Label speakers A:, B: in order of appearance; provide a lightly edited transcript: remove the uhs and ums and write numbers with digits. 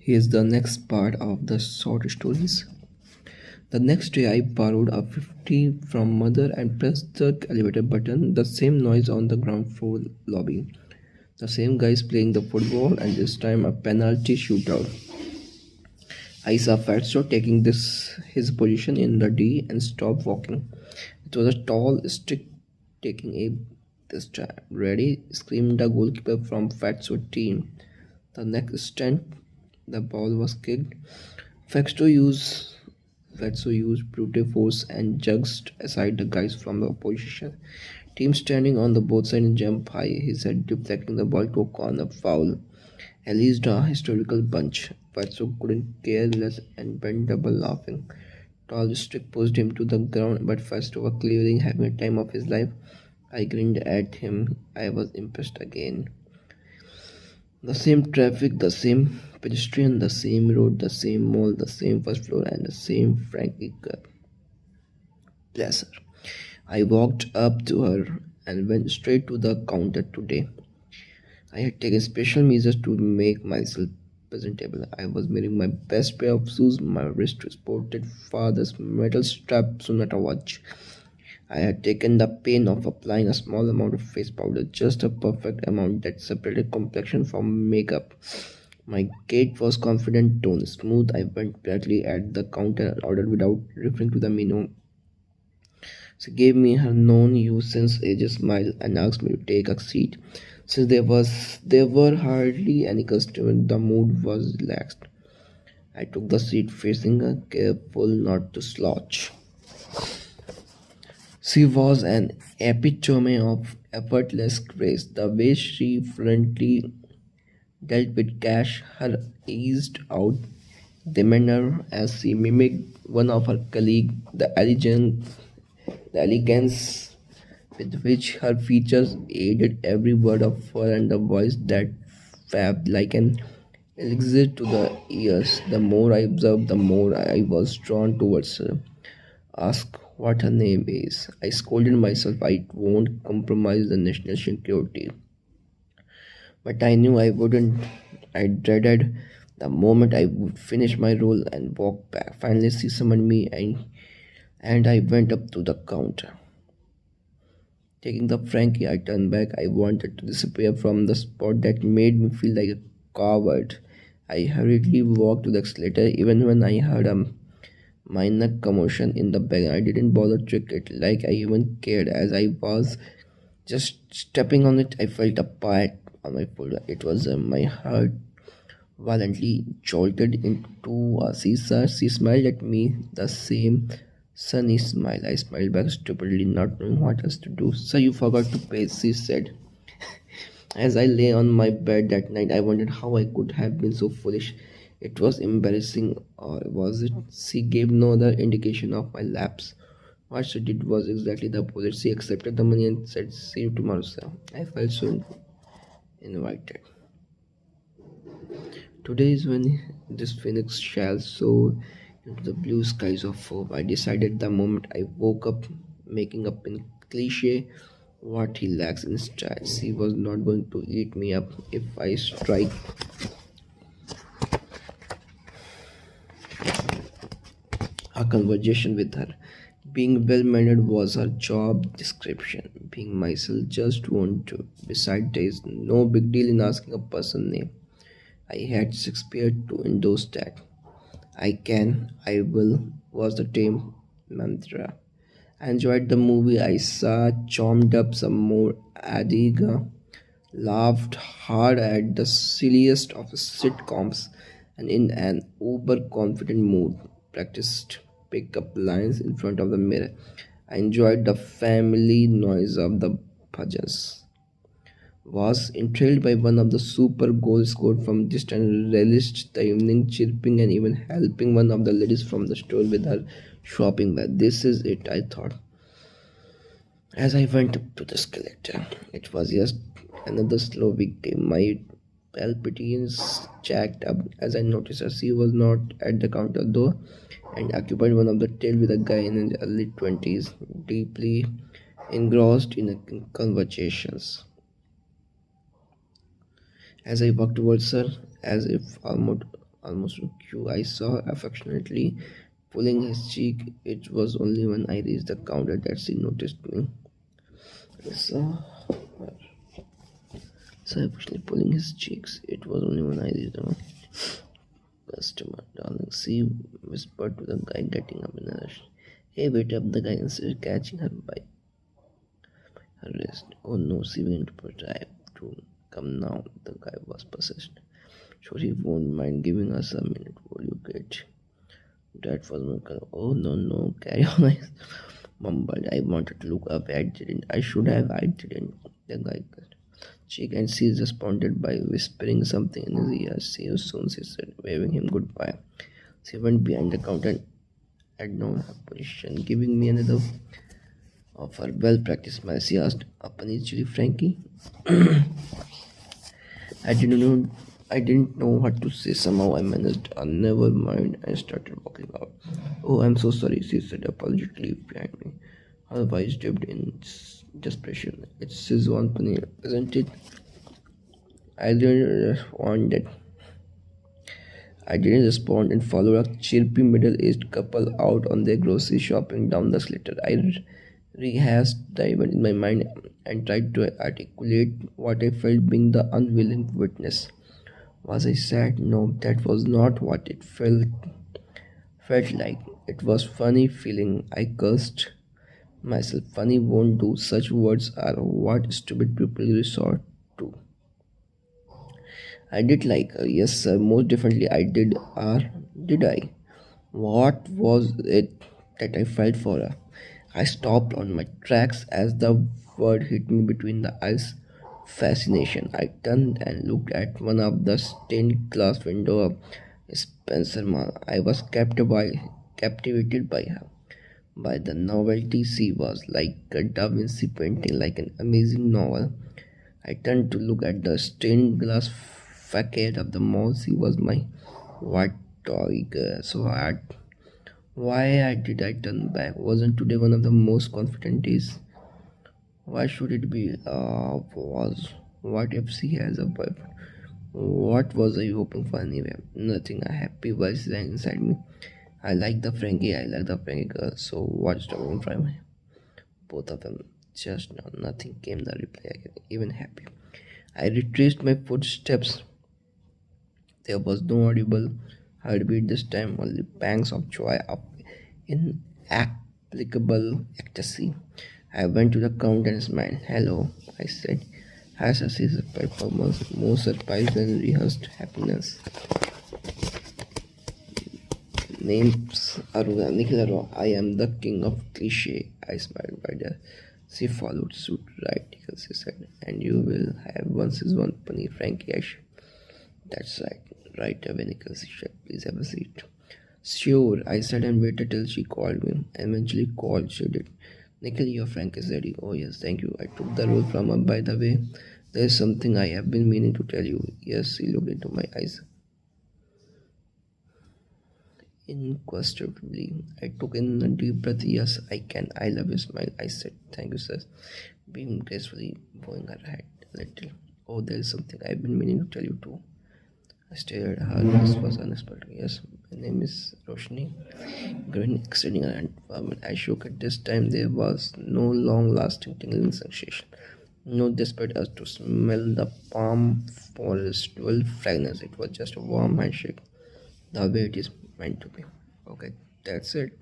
A: Here's the next part of the short stories. The next day, I borrowed a 50 from mother and pressed the elevator button. The same noise on the ground floor lobby. The same guys playing the football, and this time a penalty shootout. I saw Fatso taking his position in the D and stopped walking. It was a tall stick taking aim this time. Ready? Screamed the goalkeeper from Fatso team. The next instant, the ball was kicked. Fatso used Fatso used brute force and jugged aside the guys from the opposition team standing on the both sides and jumped high, his head deflecting the ball to a corner foul. At least a historical bunch. Fatso couldn't care less and bent double laughing. Tall Strick pushed him to the ground, but Fatso was clearly having a time of his life. I grinned at him. I was impressed again. The same traffic, the same pedestrian, the same road, the same mall, the same first floor, and the same Frankie Cup. Bless her. I walked up to her and went straight to the counter today. I had taken special measures to make myself presentable. I was wearing my best pair of shoes, my wrist sported father's metal strap Sonata watch. I had taken the pain of applying a small amount of face powder, just a perfect amount that separated complexion from makeup. My gait was confident, tone smooth. I went directly at the counter and ordered without referring to the menu. She gave me her known you since ages smile and asked me to take a seat. Since there were hardly any customers, the mood was relaxed. I took the seat facing her, careful not to slouch. She was an epitome of effortless grace. The way she fluently dealt with cash, her eased out demeanor as she mimicked one of her colleagues, the elegance with which her features aided every word of her and the voice that fabbed like an elixir to the ears. The more I observed, the more I was drawn towards her. Ask what her name is. I scolded myself. I won't compromise the national security. But I knew I wouldn't. I dreaded the moment I would finish my role and walk back. Finally, she summoned me and I went up to the counter. Taking the Frankie, I turned back. I wanted to disappear from the spot that made me feel like a coward. I hurriedly walked to the escalator even when I heard a minor commotion in the back. I didn't bother to check it like I even cared. As I was just stepping on it, I felt a pat on my foot. It was my heart violently jolted into a seesaw. She smiled at me, the same sunny smile. I smiled back stupidly, not knowing what else to do. So you forgot to pay, she said. As I lay on my bed that night, I wondered how I could have been so foolish. It was embarrassing, or was it? She gave no other indication of my lapse. What she did was exactly the opposite. She accepted the money and said, "See you tomorrow, sir." I felt so invited. Today is when this phoenix shall soar into the blue skies of hope. I decided the moment I woke up, making up in cliche what he lacks in style. He was not going to eat me up if I strike a conversation with her. Being well mannered was her job description. Being myself just won't do. Besides, there is no big deal in asking a person name. I had Shakespeare to endorse that. I can, I will was the tame mantra. I enjoyed the movie I saw, chomped up some more Adiga, laughed hard at the silliest of sitcoms, and in an overconfident mood, practiced pick-up lines in front of the mirror. I enjoyed the family noise of the bhajans, was enthralled by one of the super goals scored from distance, relished the evening chirping and even helping one of the ladies from the store with her shopping bag. This is it, I thought, as I went up to the escalator. It was just another slow weekday. My palpitations jacked up as I noticed her. She was not at the counter though, and occupied one of the tail with a guy in his early 20s, deeply engrossed in conversations. As I walked towards her, as if almost almost cute. I saw her affectionately pulling his cheek. It was only when I reached the counter that she noticed me. I saw her affectionately pulling his cheeks. It was only when I reached the customer. Darling, she whispered to the guy getting up in a rush. Hey, wait up, the guy insisted, catching her by her wrist. Oh no, she began to put I have to come now. The guy was possessed. Sure, he won't mind giving us a minute. Will you get? That was my color. Oh no, no, carry on. I mumbled. I wanted to look away. I didn't. I should have. I didn't. The guy cut. Cheek and she responded by whispering something in his ear. See you soon, she said, waving him goodbye. She went behind the counter and had no her position, giving me another of her well-practiced smile. She asked, "A paneer chili Frankie?" I didn't know. I didn't know what to say. Somehow I managed. Never mind. I started walking out. Oh, I'm so sorry, she said apologetically behind me. Her voice dipped in desperation. It's Szechuan paneer, isn't it? I didn't want that. I didn't respond and followed a chirpy middle-aged couple out on their grocery shopping down the slater. I rehashed the event in my mind and tried to articulate what I felt being the unwilling witness. Was I sad? No, that was not what it felt like. It was funny feeling. I cursed myself. Funny won't do. Such words are what stupid people resort to. I did like her. Yes, sir. Most definitely I did. Or did I? What was it that I felt for her? I stopped on my tracks as the word hit me between the eyes. Fascination. I turned and looked at one of the stained glass window of Spencer Mall. I was captivated by her. By the novelty she was like a Da Vinci painting, like an amazing novel. I turned to look at the stained glass facade of the mall. She was my white tiger. So hard. Why did I turn back? Wasn't today one of the most confident days? Why should it be? Was what if she has a boyfriend? What was I hoping for anyway? Nothing. A happy voice rang inside me. I like the Frankie. I like the Frankie girl. So what's stopping from me? Both of them. Just now, nothing came the reply again. Even happy. I retraced my footsteps. There was no audible heartbeat this time, only pangs of joy of inapplicable ecstasy. I went to the counter and smiled. Hello, I said. Has a season performance more surprise than rehearsed happiness. Name's Aruna Nikhil Arora. I am the king of cliche. I smiled wider. She followed suit. Right, Nikhil, she said. And you will have once is one paneer Frankie. That's right. Right away, Nikhil, she said. Please have a seat. Sure, I said and waited till she called me. Eventually called, she did. Nikhil, your Frank is ready. Oh yes, thank you. I took the roll from her. By the way, there is something I have been meaning to tell you. Yes, he looked into my eyes. Inquisitively, I took in a deep breath. Yes, I can. I love your smile. I said, thank you, sir. Being gracefully bowing her head a little. Oh, there is something I've been meaning to tell you too. I stared at her. This was unexpected. Yes, my name is Roshni. Grin extending her hand. I shook at this time. There was no long-lasting tingling sensation. No desperate urge to smell the palm forest fragrance. It was just a warm handshake, the way it is meant to be. Okay, that's it.